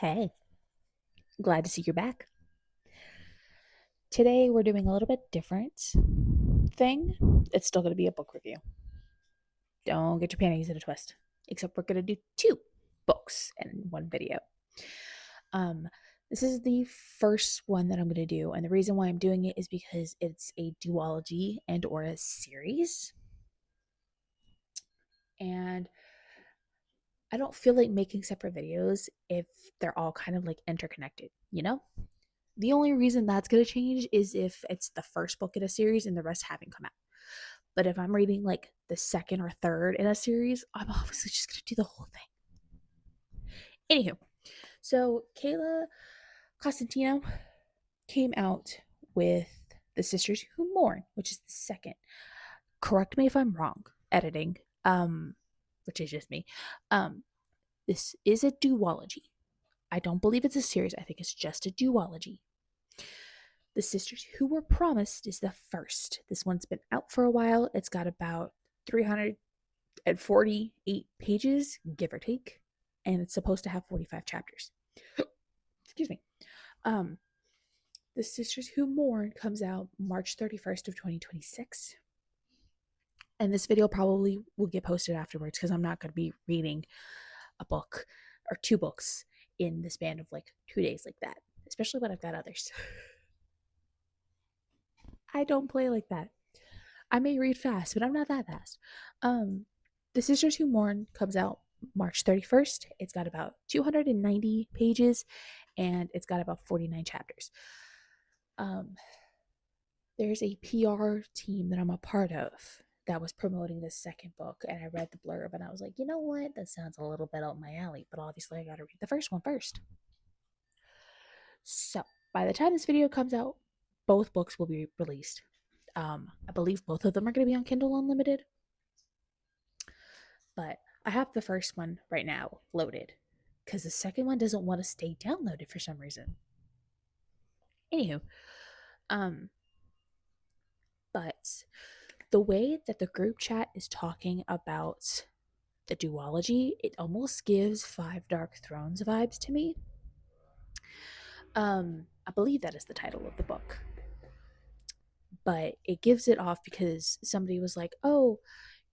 Hey, glad to see you're back. Today we're doing a little bit different thing. It's still going to be a book review. Don't get your panties in a twist. Except we're going to do two books in one video. Um, this is the first one that I'm going to do, and the reason why I'm doing it is because it's a duology and or a series. And I don't feel like making separate videos if they're all kind of like interconnected, you know? The only reason that's going to change is if it's the first book in a series and the rest haven't come out. But if I'm reading like the second or third in a series, I'm obviously just going to do the whole thing. Anywho, so Kayla Cosentino came out with The Sisters Who Mourn, which is the second. Correct me if I'm wrong, editing, which is just me. This is a duology. I don't believe it's a series. I think it's just a duology. The Sisters Who Were Promised is the first. This one's been out for a while. It's got about 348 pages, give or take, and it's supposed to have 45 chapters. Excuse me. The Sisters Who Mourn comes out March 31st of 2026. And this video probably will get posted afterwards because I'm not going to be reading a book or two books in the span of like 2 days like that, especially when I've got others. I don't play like that. I may read fast, but I'm not that fast. The Sisters Who Mourn comes out March 31st. It's got about 290 pages and it's got about 49 chapters. There's a PR team that I'm a part of that was promoting this second book, and I read the blurb and I was like, you know what? That sounds a little bit up my alley, but obviously I gotta read the first one first. So by the time this video comes out, both books will be released. I believe both of them are going to be on Kindle Unlimited. But I have the first one right now loaded because the second one doesn't want to stay downloaded for some reason. Anywho, but the way that the group chat is talking about the duology, it almost gives Five Dark Thrones vibes to me. I believe that is the title of the book. But it gives it off because somebody was like, oh,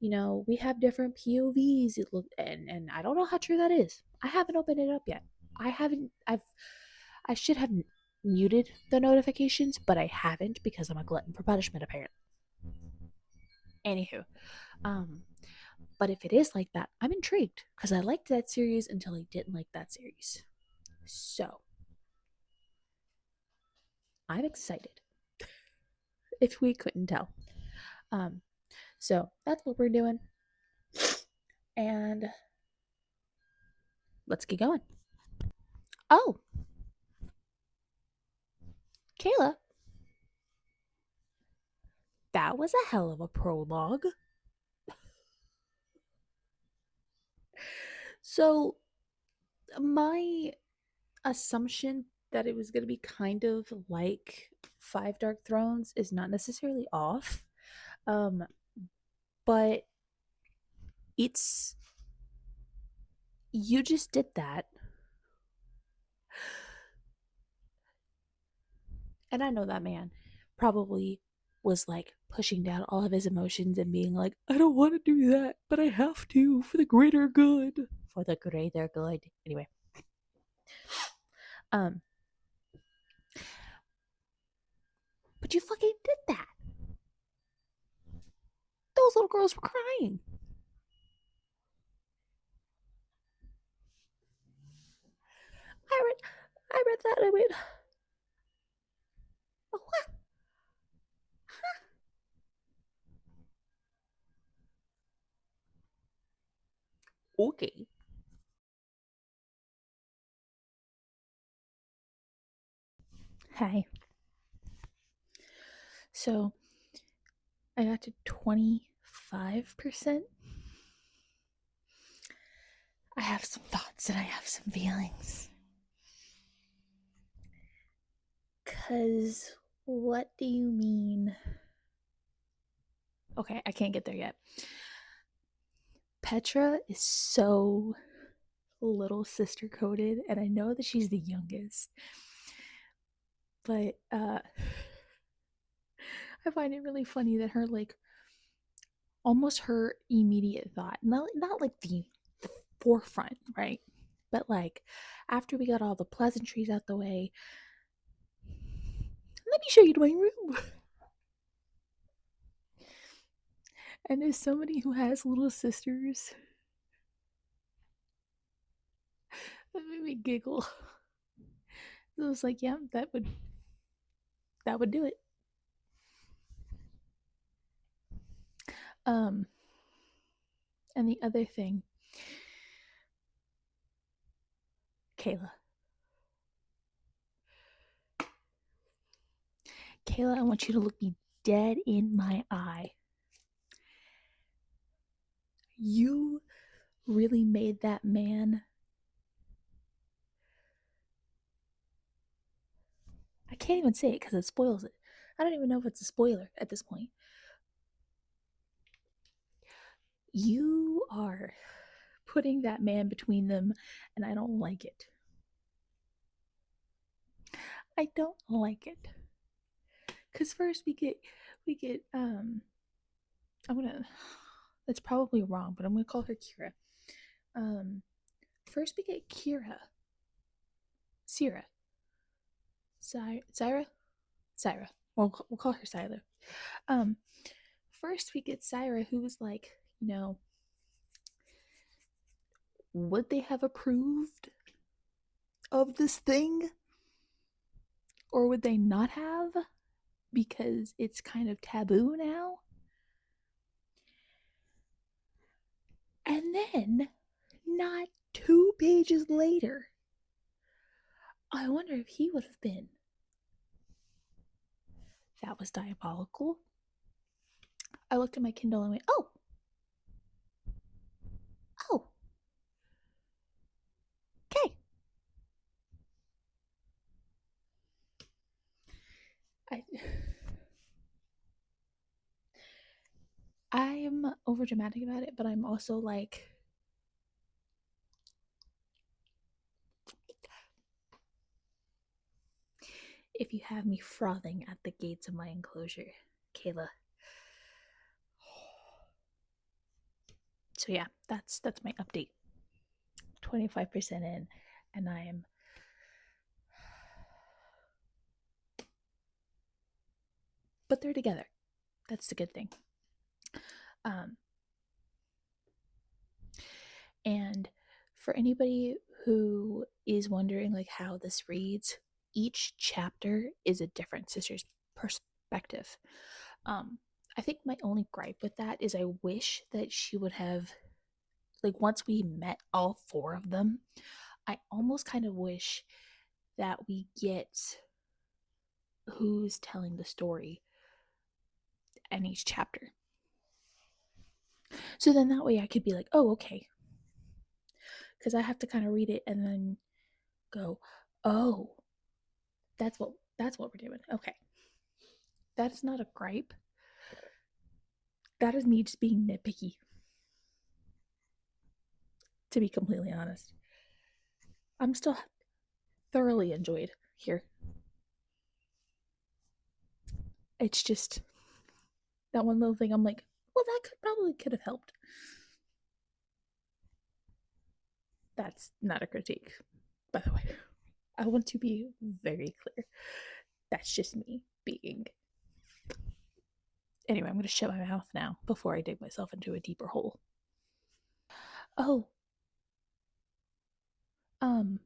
you know, we have different POVs. It look and I don't know how true that is. I haven't opened it up yet. I should have muted the notifications, but I haven't because I'm a glutton for punishment apparently. Anywho, but if it is like that, I'm intrigued because I liked that series until I didn't like that series. So I'm excited. If we couldn't tell. So that's what we're doing. And let's get going. Oh, Kayla, that was a hell of a prologue. So, my assumption that it was going to be kind of like Five Dark Thrones is not necessarily off. But it's you just did that. And I know that man probably was like pushing down all of his emotions and being like, I don't want to do that, but I have to for the greater good. For the greater good. Anyway. But you fucking did that. Those little girls were crying. I read that and I went, oh, what? Okay. Hi. So I got to 25%. I have some thoughts and I have some feelings. Because what do you mean? Okay, I can't get there yet. Petra is so little sister coded, and I know that she's the youngest, but I find it really funny that her like almost her immediate thought, not like the forefront, right? But like after we got all the pleasantries out the way, let me show you my room. And as somebody who has little sisters, that made me giggle. So I was like, yeah, that would do it. Um, and the other thing, Kayla. Kayla, I want you to look me dead in my eye. You really made that man. I can't even say it because it spoils it. I don't even know if it's a spoiler at this point. You are putting that man between them, and I don't like it. I don't like it. Cause first we get I'm gonna that's probably wrong, but I'm gonna call her Kira. Um First we get Syrah. Syra? Syra. We'll call her Syra. Um First we get Syra, who's like, would they have approved of this thing? Or would they not have? Because it's kind of taboo now. And then, not 2 pages later, I wonder if he would have been. That was diabolical. I looked at my Kindle and went, oh, okay. I, I'm over dramatic about it, but I'm also like, if you have me frothing at the gates of my enclosure, Kayla. So yeah, that's my update. 25% in, and I am. But they're together. That's the good thing. Um, and for anybody who is wondering like how this reads, each chapter is a different sister's perspective. Um, I think my only gripe with that is I wish that she would have, like, once we met all four of them, I almost kind of wish that we get who's telling the story in each chapter. So then that way I could be like, oh, okay. Because I have to kind of read it and then go, oh, that's what we're doing. Okay. That is not a gripe. That is me just being nitpicky. To be completely honest. I'm still thoroughly enjoyed here. It's just that one little thing I'm like, well, that could have helped. That's not a critique, by the way. I want to be very clear. That's just me being. Anyway, I'm going to shut my mouth now before I dig myself into a deeper hole. Oh, um,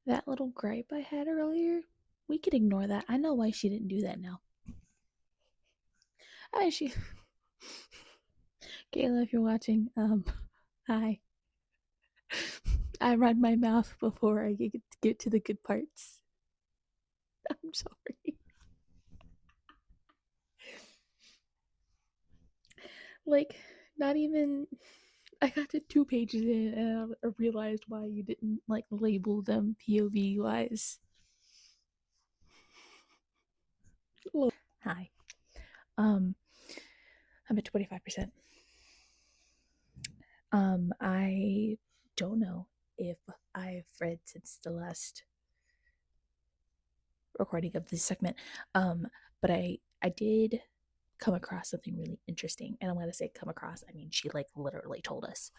that little gripe I had earlier, we could ignore that. I know why she didn't do that now. Hi, she. Kayla, if you're watching, hi. I run my mouth before I get to the good parts. I'm sorry. Like, not even. I got to 2 pages in and I realized why you didn't like label them POV wise. Hi. I'm at 25%. I don't know if I've read since the last recording of this segment, um, but I did come across something really interesting. And I'm going to say come across, I mean, she like literally told us.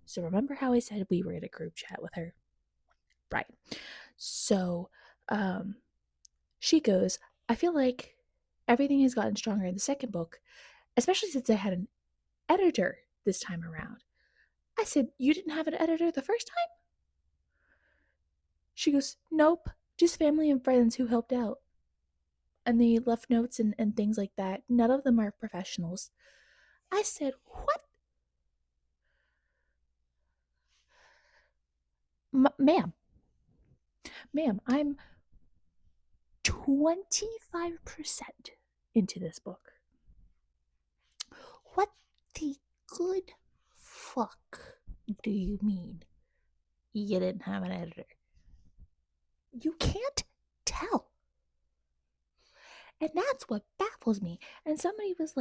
So remember how I said we were in a group chat with her? Right. So um, she goes, I feel like everything has gotten stronger in the second book, especially since I had an editor this time around. I said, you didn't have an editor the first time? She goes, nope, just family and friends who helped out. And they left notes and things like that. None of them are professionals. I said, what? Ma'am, ma'am, I'm 25% into this book. What the good fuck do you mean you didn't have an editor? You can't tell. And that's what baffles me. And somebody was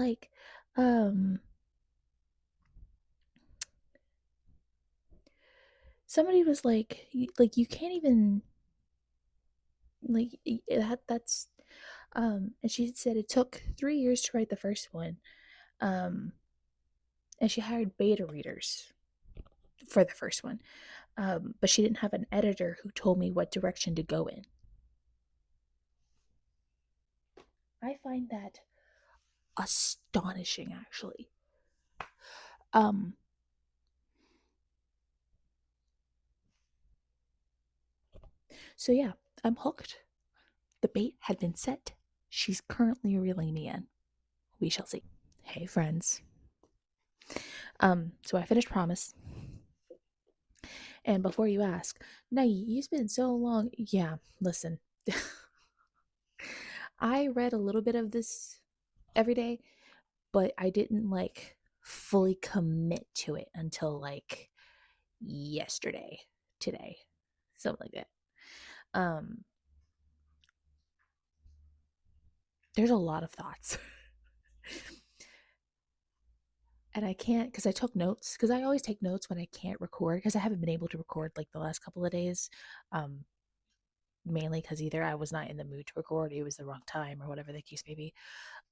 um, like you can't even like that's and she said it took 3 years to write the first one. Um, and she hired beta readers for the first one. But she didn't have an editor who told me what direction to go in. I find that astonishing, actually. Um, so yeah, I'm hooked. The bait had been set. She's currently reeling me in. We shall see. Hey, friends. So I finished Promise. And before you ask, Nay, you spent so long. Yeah, listen. I read a little bit of this every day, but I didn't like fully commit to it until like yesterday, today, something like that. There's a lot of thoughts. And I can't, because I took notes, because I always take notes when I can't record, because I haven't been able to record like the last couple of days. Um, Mainly because either I was not in the mood to record, it was the wrong time, or whatever the case may be.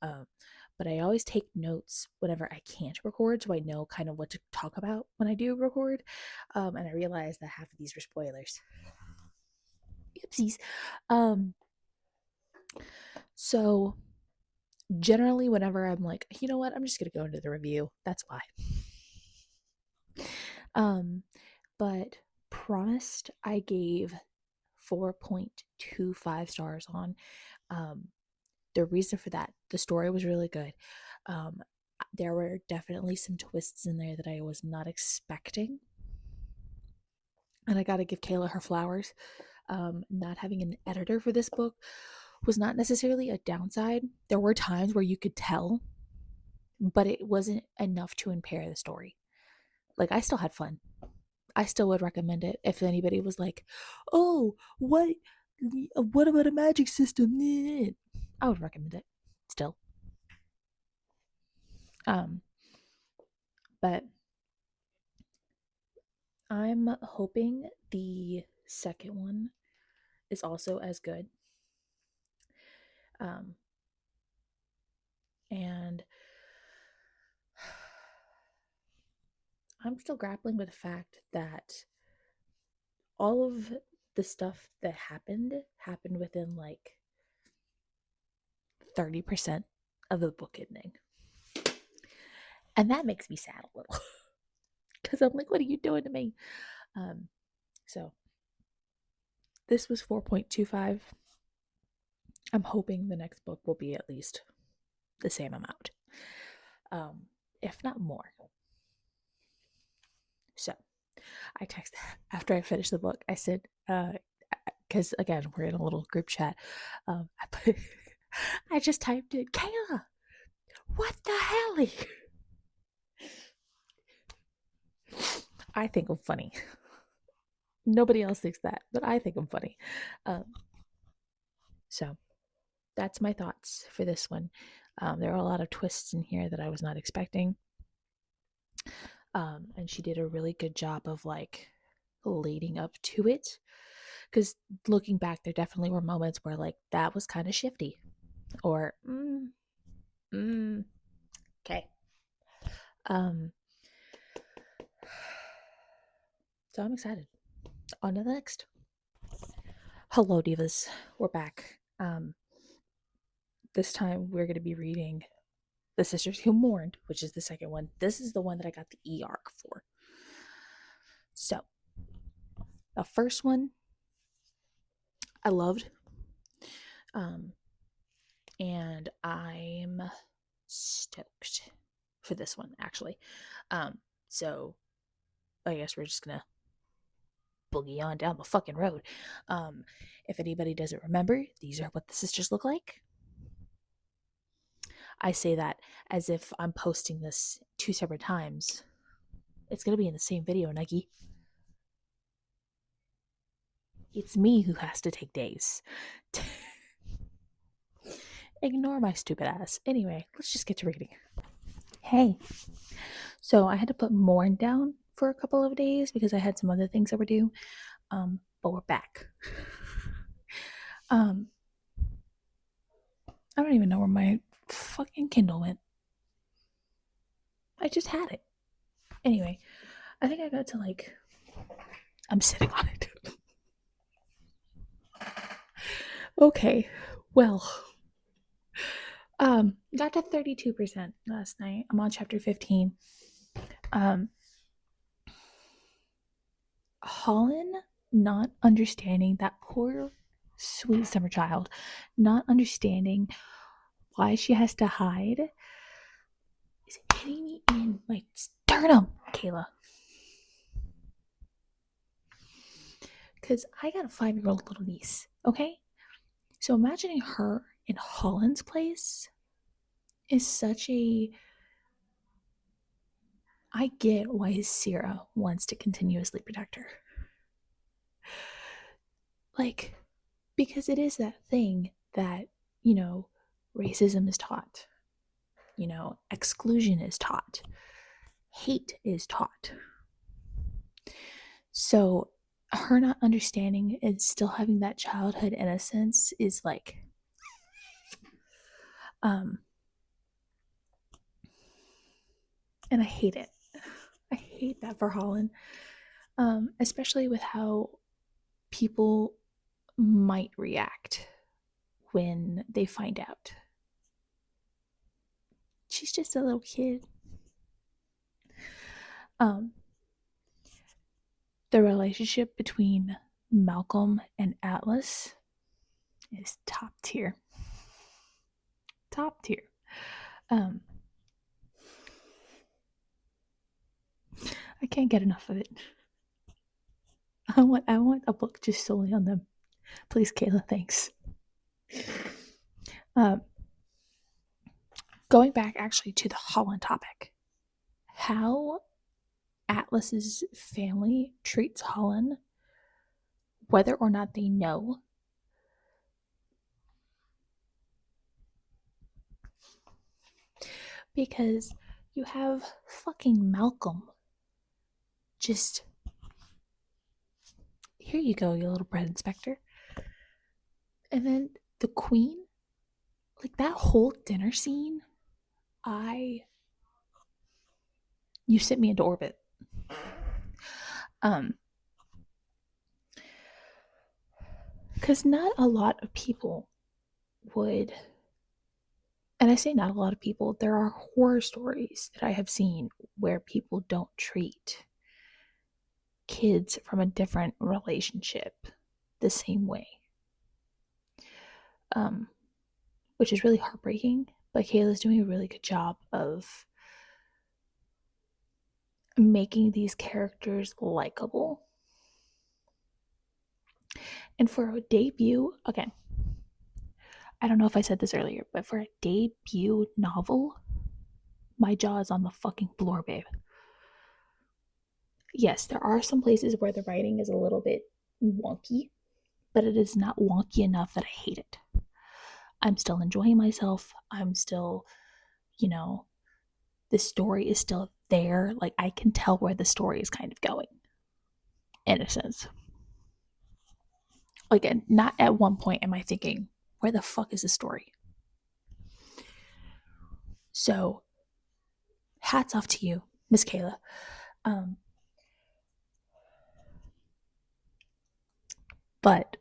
Um, but I always take notes whenever I can't record, so I know kind of what to talk about when I do record. And I realized that half of these were spoilers. Oopsies. Um, so generally, whenever I'm like, you know what, I'm just gonna go into the review. That's why. Um, but Promised, I gave 4.25 stars on. Um, the reason for that, the story was really good. Um, there were definitely some twists in there that I was not expecting. And I got to give Kayla her flowers. Not having an editor for this book was not necessarily a downside. There were times where you could tell, but it wasn't enough to impair the story. Like, I still had fun. I still would recommend it if anybody was like, "Oh, what about a magic system?" I would recommend it still. Um, but I'm hoping the second one is also as good. Um, and I'm still grappling with the fact that all of the stuff that happened within like 30% of the book ending. And that makes me sad a little because I'm like, what are you doing to me? So this was 4.25. I'm hoping the next book will be at least the same amount, if not more. So I texted after I finished the book. I said, because again, we're in a little group chat. I just typed in, Kayla, what the hell? I think I'm funny. Nobody else thinks that, but I think I'm funny. Um, so that's my thoughts for this one. There are a lot of twists in here that I was not expecting. And she did a really good job of like leading up to it. Because looking back, there definitely were moments where like that was kind of shifty, or mm, okay. Um, so I'm excited. On to the next. Hello, divas. We're back. This time we're going to be reading The Sisters Who Mourned, which is the second one. This is the one that I got the e-arc for. So, the first one I loved. And I'm stoked for this one, actually. So I guess we're just gonna boogie on down the fucking road. If anybody doesn't remember, these are what the sisters look like. I say that as if I'm posting this 2 separate times. It's gonna be in the same video, Nuggy. It's me who has to take days. Ignore my stupid ass. Anyway, let's just get to reading. Hey. So I had to put Mourn down for a couple of days because I had some other things that were due. But we're back. I don't even know where my fucking Kindle went. I just had it. Anyway, I think I got to like, I'm sitting on it. Okay, well, got to 32% last night. I'm on chapter 15. Holland not understanding, that poor sweet summer child, not understanding why she has to hide, is hitting me in my sternum, Kayla. Because I got a 5-year-old little niece, okay? So imagining her in Holland's place is such a... I get why Sierra wants to continuously protect her. Like, because it is that thing that, you know, racism is taught. You know, exclusion is taught. Hate is taught. So her not understanding and still having that childhood innocence is like, and I hate it. I hate that for Holland, especially with how people might react when they find out. She's just a little kid. The relationship between Malcolm and Atlas is top tier. Top tier. I can't get enough of it. I want a book just solely on them. Please, Kayla, thanks. Going back actually to the Holland topic, how Atlas's family treats Holland, whether or not they know, because you have fucking Malcolm just, here you go, you little bread inspector. And then the queen, like that whole dinner scene, you sent me into orbit. Because not a lot of people would, and I say not a lot of people, there are horror stories that I have seen where people don't treat kids from a different relationship the same way. Which is really heartbreaking, but Kayla's doing a really good job of making these characters likable. And for a debut, again, I don't know if I said this earlier, but for a debut novel, my jaw is on the fucking floor, babe. Yes, there are some places where the writing is a little bit wonky, but it is not wonky enough that I hate it. I'm still enjoying myself. I'm still, you know, the story is still there. Like, I can tell where the story is kind of going, in a sense. Like, not at one point am I thinking, where the fuck is the story? So, hats off to you, Miss Kayla. Um, but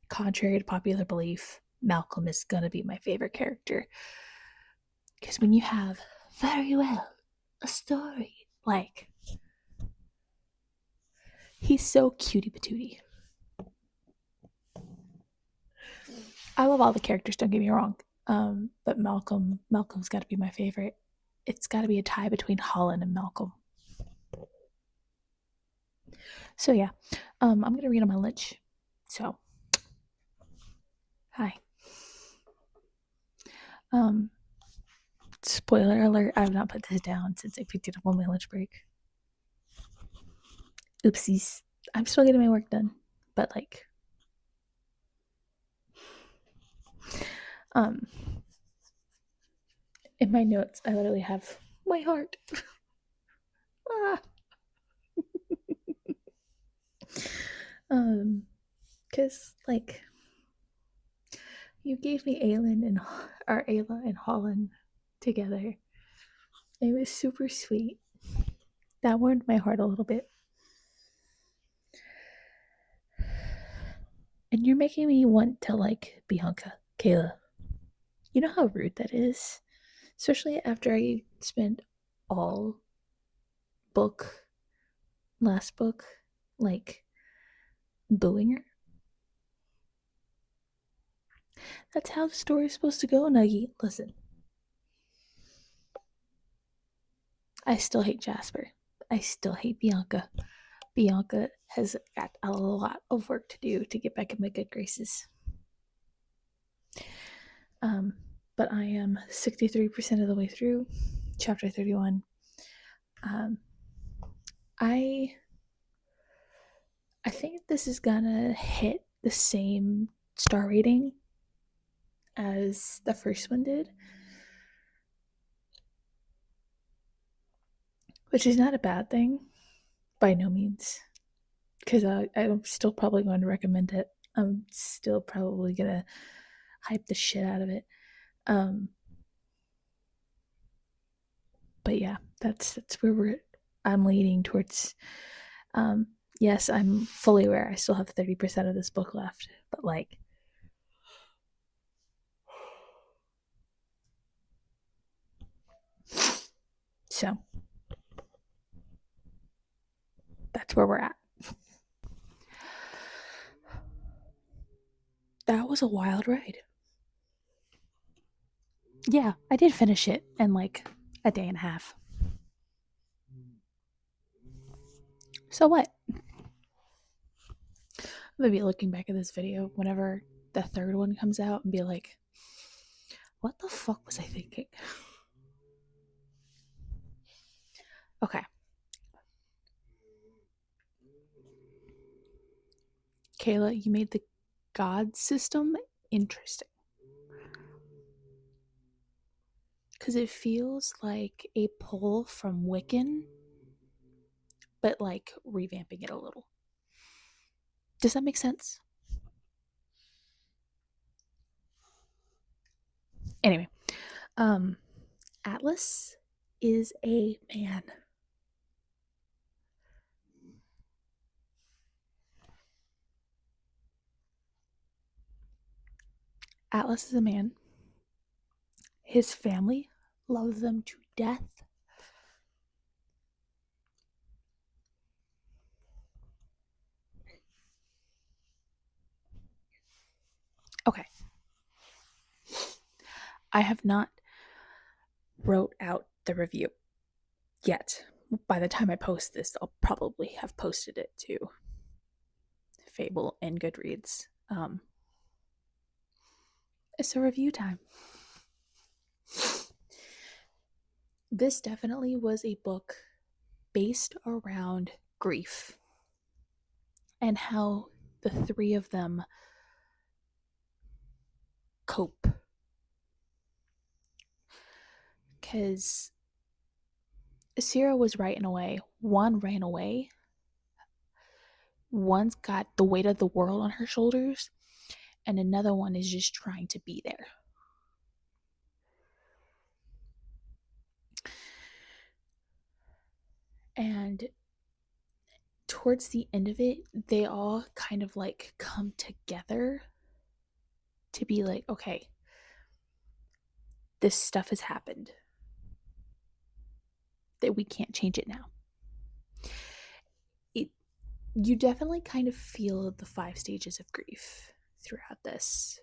contrary to popular belief, Malcolm is gonna be my favorite character. Because when you have very well a story, like, he's so cutie patootie. I love all the characters, don't get me wrong. But Malcolm's got to be my favorite. It's got to be a tie between Holland and Malcolm. So yeah, I'm gonna read on my lunch. So, hi. Spoiler alert: I have not put this down since I picked it up on my lunch break. Oopsies. I'm still getting my work done, but like, um, in my notes, I literally have my heart. Ah. Cause like, you gave me Ayla and Holland together. It was super sweet. That warmed my heart a little bit. And you're making me want to like Bianca, Kayla. You know how rude that is? Especially after I spent all book, last book, like booing her. That's how the story's supposed to go, Nuggy. Listen, I still hate Jasper. I still hate Bianca. Bianca has got a lot of work to do to get back in my good graces. But I am 63% of the way through chapter 31. I think this is gonna hit the same star rating as the first one did, which is not a bad thing by no means, because I'm still probably going to recommend it. I'm still probably gonna hype the shit out of it. But yeah, that's where I'm leaning towards. Yes, I'm fully aware I still have 30% of this book left, but like, so that's where we're at. That was a wild ride. Yeah, I did finish it in like a day and a half. So what? I'm gonna be looking back at this video whenever the third one comes out and be like, what the fuck was I thinking? Okay. Kayla, you made the god system interesting. Because it feels like a pull from Wiccan, but like revamping it a little. Does that make sense? Anyway, Atlas is a man. Atlas is a man. His family loves them to death. Okay. I have not wrote out the review yet. By the time I post this, I'll probably have posted it to Fable and Goodreads. It's a review time. This definitely was a book based around grief and how the three of them cope. Because Sierra was right in a way. One ran away. One's got the weight of the world on her shoulders, and another one is just trying to be there. And towards the end of it, they all kind of like come together to be like, okay, this stuff has happened, that we can't change it now. It, you definitely kind of feel the 5 stages of grief throughout this.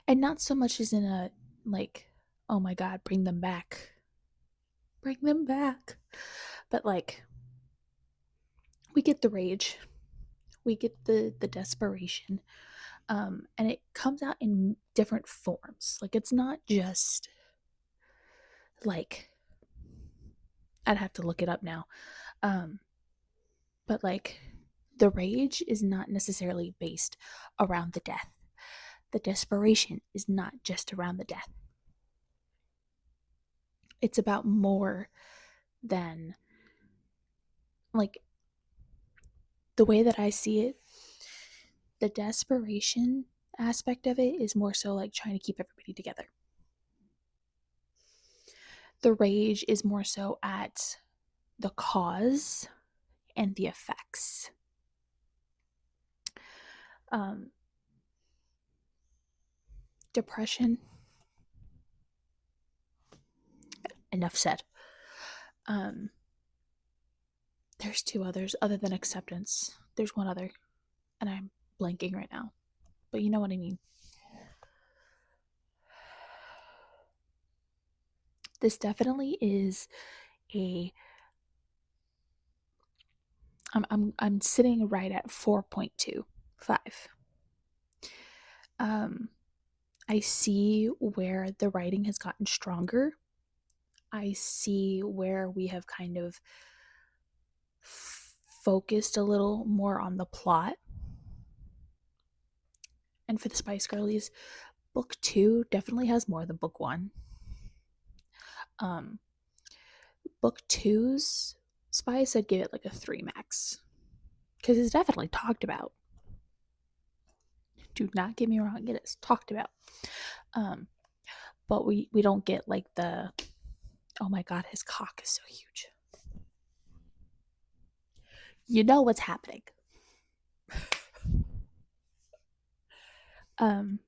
And not so much as in a like, oh my god, bring them back. Bring them back. But like, we get the rage. We get the desperation. And it comes out in different forms. Like, it's not just like, I'd have to look it up now. Um, but like, the rage is not necessarily based around the death. The desperation is not just around the death. It's about more than, like, the way that I see it, the desperation aspect of it is more so like trying to keep everybody together. The rage is more so at the cause and the effects. Um, Depression, enough said. Um, there's 2 others other than acceptance. There's one other, and I'm blanking right now, but you know what I mean. This definitely is a. I'm sitting right at 4.25. I see where the writing has gotten stronger. I see where we have kind of focused a little more on the plot. And for the Spice Girlies, book 2 definitely has more than book 1. Um, book 2's Spice, I'd give it like a 3 max. Because it's definitely talked about. Do not get me wrong, it is talked about. But we don't get like the, oh my god, his cock is so huge. You know what's happening. Um,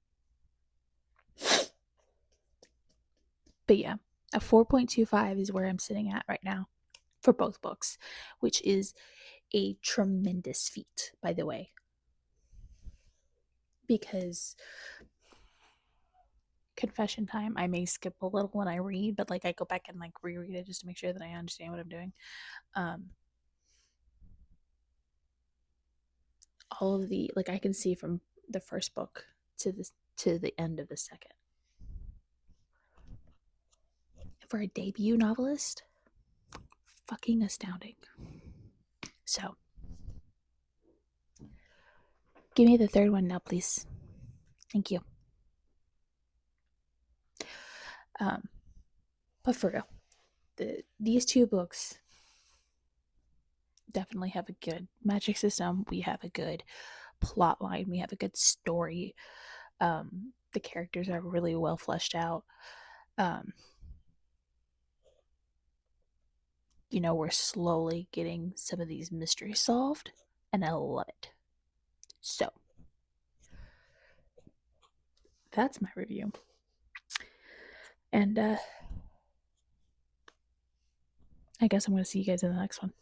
but yeah, a 4.25 is where I'm sitting at right now for both books, which is a tremendous feat, by the way. Because, confession time, I may skip a little when I read, but like I go back and like reread it just to make sure that I understand what I'm doing. All of the, like, I can see from the first book to the end of the second. For a debut novelist, fucking astounding. So, give me the third one now, please. Thank you. But for real, these 2 books definitely have a good magic system. We have a good plot line. We have a good story. The characters are really well fleshed out. We're slowly getting some of these mysteries solved, and I love it. So, that's my review. And I guess I'm going to see you guys in the next one.